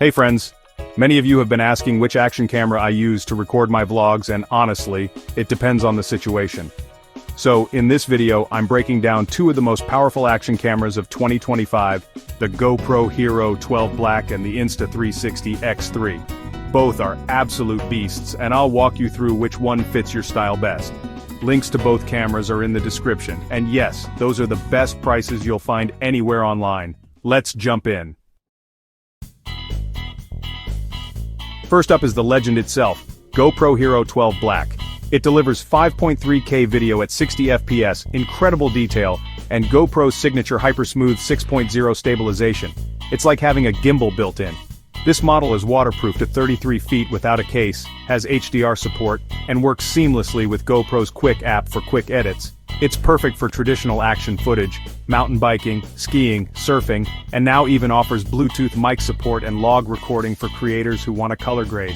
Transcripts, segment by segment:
Hey friends, many of you have been asking which action camera I use to record my vlogs, and honestly, it depends on the situation. So in this video, I'm breaking down two of the most powerful action cameras of 2025, the GoPro Hero 12 Black and the Insta360 X3. Both are absolute beasts, and I'll walk you through which one fits your style best. Links to both cameras are in the description, and yes, those are the best prices you'll find anywhere online. Let's jump in. First up is the legend itself, GoPro Hero 12 Black. It delivers 5.3K video at 60 FPS, incredible detail, and GoPro's signature hypersmooth 6.0 stabilization. It's like having a gimbal built in. This model is waterproof to 33 feet without a case, has HDR support, and works seamlessly with GoPro's Quick app for quick edits. It's perfect for traditional action footage, mountain biking, skiing, surfing, and now even offers Bluetooth mic support and log recording for creators who want a color grade.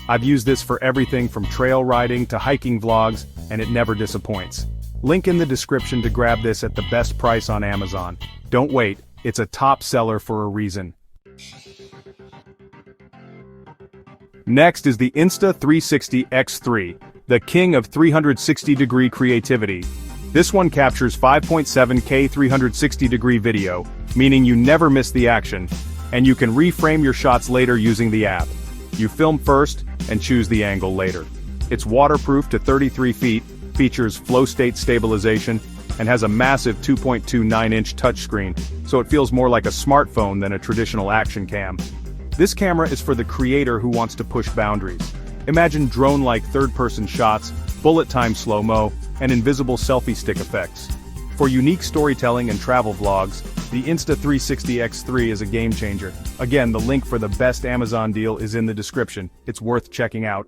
I've used this for everything from trail riding to hiking vlogs, and it never disappoints. Link in the description to grab this at the best price on Amazon. Don't wait, it's a top seller for a reason. Next is the Insta360 X3, the king of 360-degree creativity. This one captures 5.7K 360-degree video, meaning you never miss the action, and you can reframe your shots later using the app. You film first, and choose the angle later. It's waterproof to 33 feet, features flow state stabilization, and has a massive 2.29-inch touchscreen, so it feels more like a smartphone than a traditional action cam. This camera is for the creator who wants to push boundaries. Imagine drone-like third-person shots, bullet-time slow-mo, and invisible selfie stick effects. For unique storytelling and travel vlogs, the Insta360 X3 is a game-changer. Again, the link for the best Amazon deal is in the description. It's worth checking out.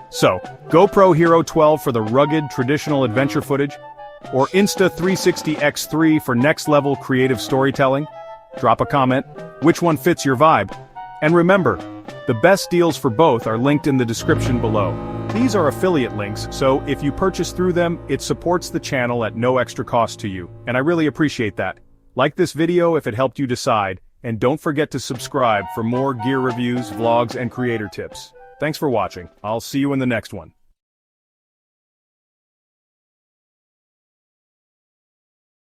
So, GoPro Hero 12 for the rugged, traditional adventure footage, or Insta360 X3 for next-level creative storytelling? Drop a comment. Which one fits your vibe? And remember, the best deals for both are linked in the description below. These are affiliate links, so if you purchase through them, it supports the channel at no extra cost to you, and I really appreciate that. Like this video if it helped you decide, and don't forget to subscribe for more gear reviews, vlogs, and creator tips. Thanks for watching. I'll see you in the next one.